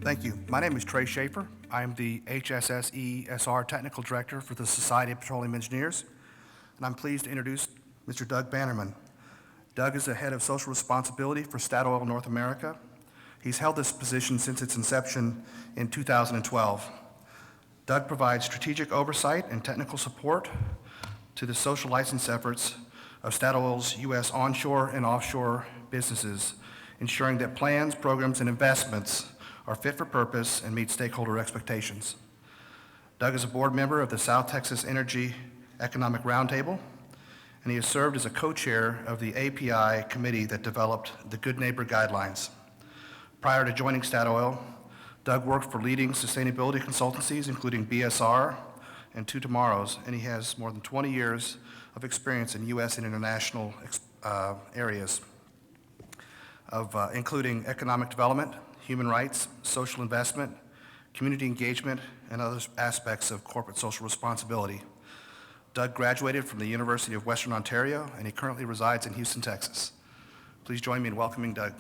Thank you. My name is Trey Schaefer. I am the HSSE-SR Technical Director for the Society of Petroleum Engineers, and I'm pleased to introduce Mr. Doug Bannerman. Doug is the head of social responsibility for Statoil North America. He's held this position since its inception in 2012. Doug provides strategic oversight and technical support to the social license efforts of Statoil's U.S. onshore and offshore businesses, ensuring that plans, programs, and investments are fit for purpose and meet stakeholder expectations. Doug is a board member of the South Texas Energy Economic Roundtable, and he has served as a co-chair of the API committee that developed the Good Neighbor Guidelines. Prior to joining Statoil, Doug worked for leading sustainability consultancies, including BSR and Two Tomorrows, and he has more than 20 years of experience in U.S. and international areas of including economic development, human rights, social investment, community engagement, and other aspects of corporate social responsibility. Doug graduated from the University of Western Ontario, and he currently resides in Houston, Texas. Please join me in welcoming Doug.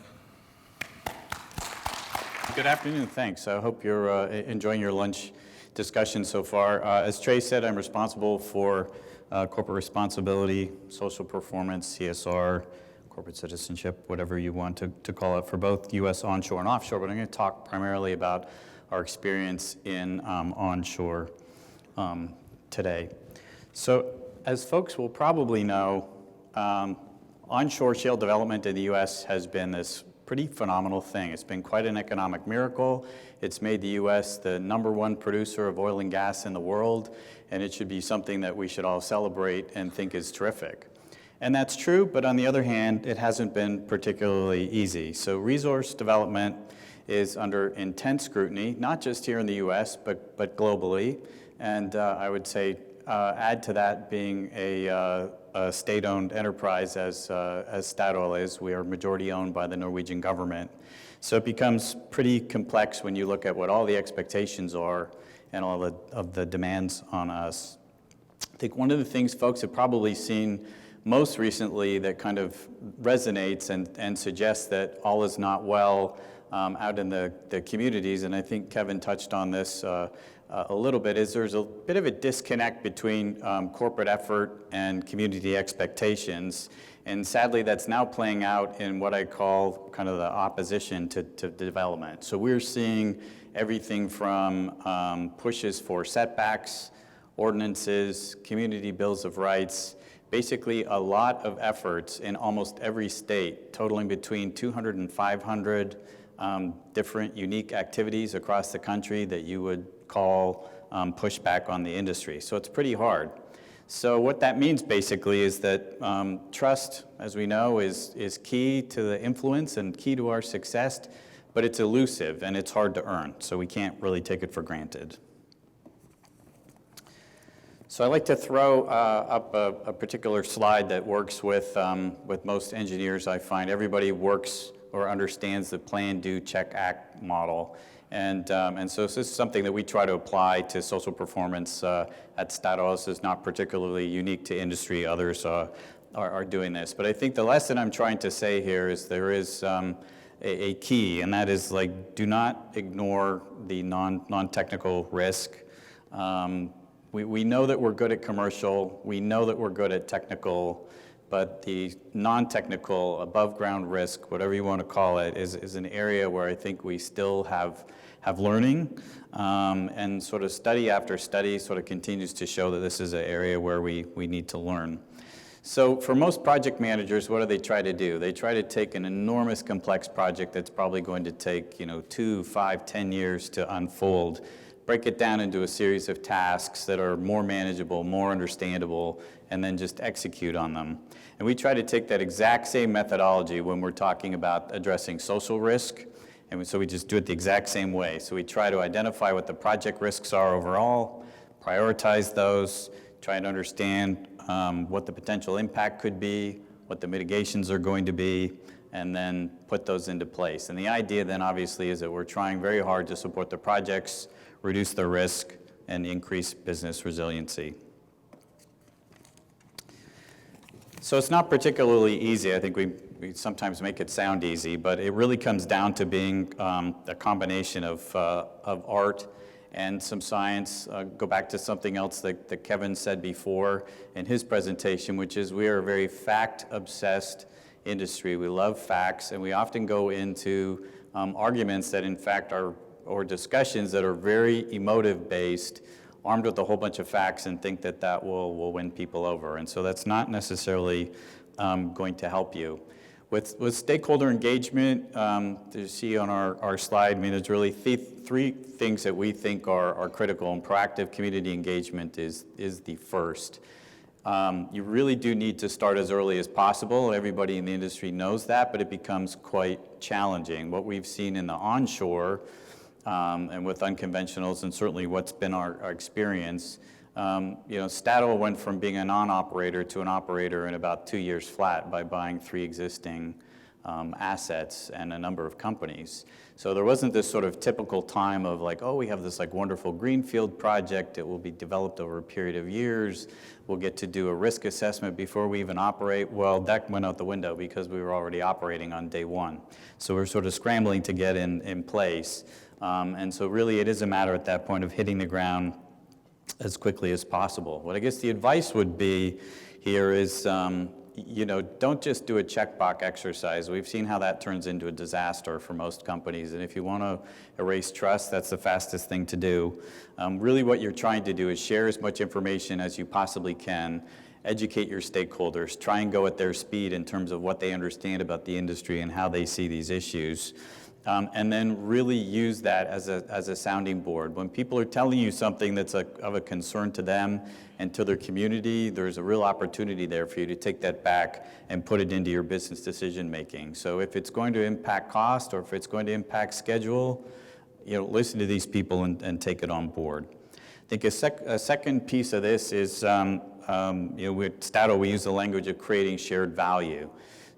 Good afternoon, thanks. I hope you're enjoying your lunch discussion so far. As Trey said, I'm responsible for corporate responsibility, social performance, CSR, corporate citizenship, whatever you want to call it, for both U.S. onshore and offshore, but I'm going to talk primarily about our experience in onshore today. So as folks will probably know, onshore shale development in the U.S. has been this pretty phenomenal thing. It's been quite an economic miracle. It's made the U.S. the #1 producer of oil and gas in the world, and it should be something that we should all celebrate and think is terrific. And that's true, but on the other hand, it hasn't been particularly easy. So resource development is under intense scrutiny, not just here in the U.S., but globally. And I would say add to that being a state-owned enterprise as Statoil is. We are majority owned by the Norwegian government. So it becomes pretty complex when you look at what all the expectations are and all of the demands on us. I think one of the things folks have probably seen most recently that kind of resonates and suggests that all is not well out in the communities, and I think Kevin touched on this a little bit, is there's a bit of a disconnect between corporate effort and community expectations, and sadly that's now playing out in what I call kind of the opposition to development. So we're seeing everything from pushes for setbacks, ordinances, community bills of rights, basically a lot of efforts in almost every state, totaling between 200 and 500 different unique activities across the country that you would call pushback on the industry. So it's pretty hard. So what that means basically is that trust, as we know, is key to the influence and key to our success, but it's elusive and it's hard to earn, so we can't really take it for granted. So I like to throw up a particular slide that works with most engineers. I find everybody works or understands the plan, do, check, act model. And so this is something that we try to apply to social performance at Statoil. This is not particularly unique to industry. Others are doing this. But I think the lesson I'm trying to say here is there is a key, and that is, like, do not ignore the non-technical risk. We know that we're good at commercial, we know that we're good at technical, but the non-technical, above-ground risk, whatever you want to call it, is an area where I think we still have learning, and sort of study after study sort of continues to show that this is an area where we need to learn. So for most project managers, what do they try to do? They try to take an enormous complex project that's probably going to take 2, 5, 10 years to unfold, break it down into a series of tasks that are more manageable, more understandable, and then just execute on them. And we try to take that exact same methodology when we're talking about addressing social risk, and so we just do it the exact same way. So we try to identify what the project risks are overall, prioritize those, try to understand what the potential impact could be, what the mitigations are going to be, and then put those into place. And the idea then obviously is that we're trying very hard to support the projects, reduce the risk, and increase business resiliency. So it's not particularly easy. I think we sometimes make it sound easy, but it really comes down to being a combination of art and some science. Go back to something else that Kevin said before in his presentation, which is we are a very fact-obsessed industry. We love facts, and we often go into arguments that in fact are, or discussions that are very emotive-based, armed with a whole bunch of facts, and think that that will win people over. And so that's not necessarily going to help you. With stakeholder engagement, you see on our slide, I mean, there's really three things that we think are critical, and proactive community engagement is the first. You really do need to start as early as possible. Everybody in the industry knows that, but it becomes quite challenging. What we've seen in the onshore and with unconventionals, and certainly what's been our experience, Statoil went from being a non-operator to an operator in about 2 years flat by buying 3 existing assets and a number of companies. So there wasn't this sort of typical time of like, oh, we have this like wonderful greenfield project. It will be developed over a period of years. We'll get to do a risk assessment before we even operate. Well, that went out the window because we were already operating on day one. So we're sort of scrambling to get in place. And so really it is a matter at that point of hitting the ground as quickly as possible. What I guess the advice would be here is, don't just do a checkbox exercise. We've seen how that turns into a disaster for most companies, and if you want to erase trust, that's the fastest thing to do. Really what you're trying to do is share as much information as you possibly can, educate your stakeholders, try and go at their speed in terms of what they understand about the industry and how they see these issues. And then really use that as a sounding board. When people are telling you something that's of a concern to them and to their community, there's a real opportunity there for you to take that back and put it into your business decision making. So if it's going to impact cost or if it's going to impact schedule, listen to these people and take it on board. I think a second piece of this is, with Statoil, we use the language of creating shared value.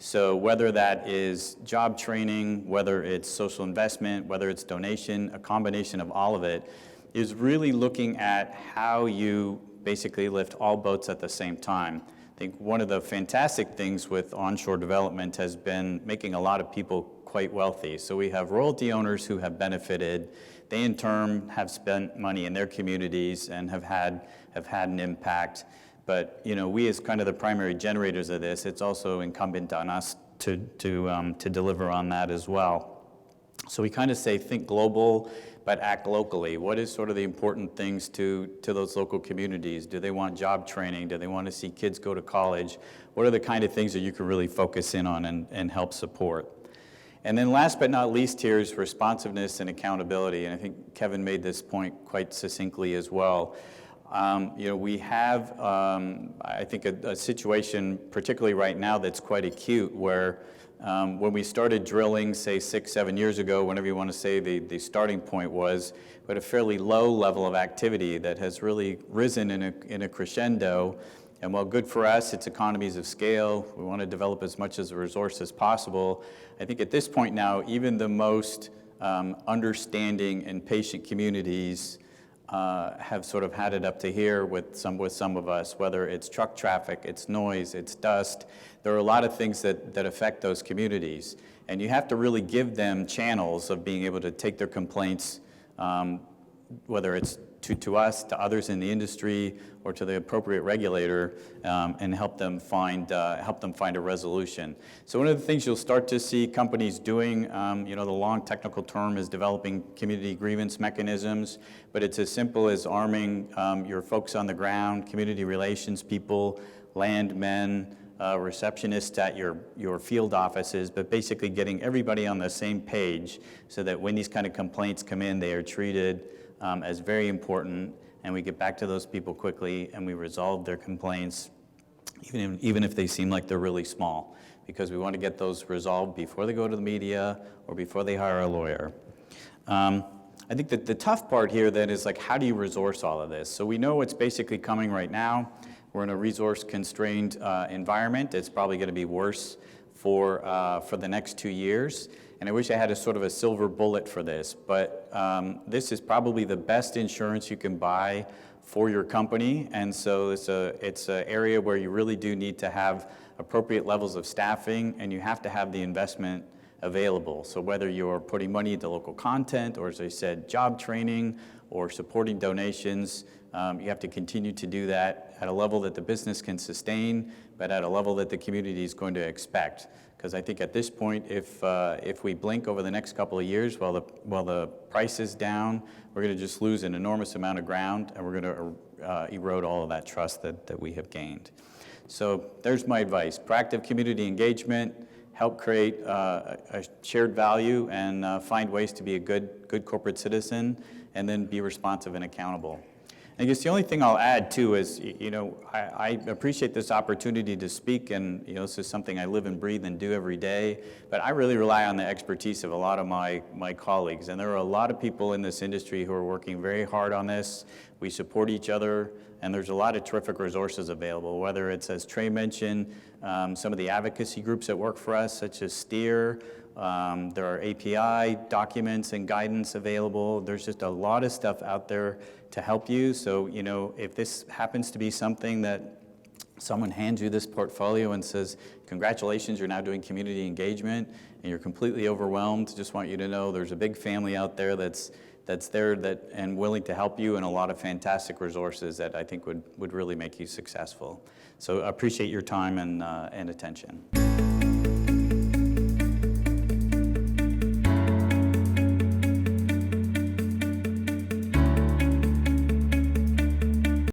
So whether that is job training, whether it's social investment, whether it's donation, a combination of all of it, is really looking at how you basically lift all boats at the same time. I think one of the fantastic things with onshore development has been making a lot of people quite wealthy. So we have royalty owners who have benefited. They in turn have spent money in their communities and have had an impact. But we as kind of the primary generators of this, it's also incumbent on us to deliver on that as well. So we kind of say think global, but act locally. What is sort of the important things to those local communities? Do they want job training? Do they want to see kids go to college? What are the kind of things that you can really focus in on and help support? And then last but not least here is responsiveness and accountability. And I think Kevin made this point quite succinctly as well. We have, I think, a situation, particularly right now, that's quite acute, where when we started drilling, say 6-7 years ago, whenever you want to say the starting point was, we had a fairly low level of activity that has really risen in a crescendo. And while good for us, it's economies of scale. We want to develop as much as a resource as possible. I think at this point now, even the most understanding and patient communities have sort of had it up to here with some of us, whether it's truck traffic, it's noise, it's dust. There are a lot of things that affect those communities. And you have to really give them channels of being able to take their complaints, whether it's to us, to others in the industry, or to the appropriate regulator, and help them find a resolution. So one of the things you'll start to see companies doing, the long technical term is developing community grievance mechanisms, but it's as simple as arming your folks on the ground, community relations people, landmen, receptionists at your field offices, but basically getting everybody on the same page so that when these kind of complaints come in, they are treated as very important, and we get back to those people quickly and we resolve their complaints, even if they seem like they're really small, because we want to get those resolved before they go to the media or before they hire a lawyer. I think that the tough part here then is like, how do you resource all of this? So we know what's basically coming right now. We're in a resource-constrained environment. It's probably going to be worse for the next 2 years. And I wish I had a sort of a silver bullet for this, but this is probably the best insurance you can buy for your company. And so it's an area where you really do need to have appropriate levels of staffing, and you have to have the investment available. So whether you're putting money into local content, or as I said, job training, or supporting donations, you have to continue to do that at a level that the business can sustain, but at a level that the community is going to expect. Because I think at this point, if we blink over the next couple of years while the price is down, we're going to just lose an enormous amount of ground, and we're going to erode all of that trust that we have gained. So there's my advice: proactive community engagement, help create a shared value, and find ways to be a good corporate citizen, and then be responsive and accountable. I guess the only thing I'll add too is, I appreciate this opportunity to speak, and this is something I live and breathe and do every day, but I really rely on the expertise of a lot of my colleagues, and there are a lot of people in this industry who are working very hard on this. We support each other, and there's a lot of terrific resources available, whether it's, as Trey mentioned, some of the advocacy groups that work for us, such as STEER. There are API documents and guidance available. There's just a lot of stuff out there to help you. So, if this happens to be something that someone hands you this portfolio and says, congratulations, you're now doing community engagement, and you're completely overwhelmed, just want you to know there's a big family out there that's there and willing to help you, and a lot of fantastic resources that I think would really make you successful. So I appreciate your time and attention.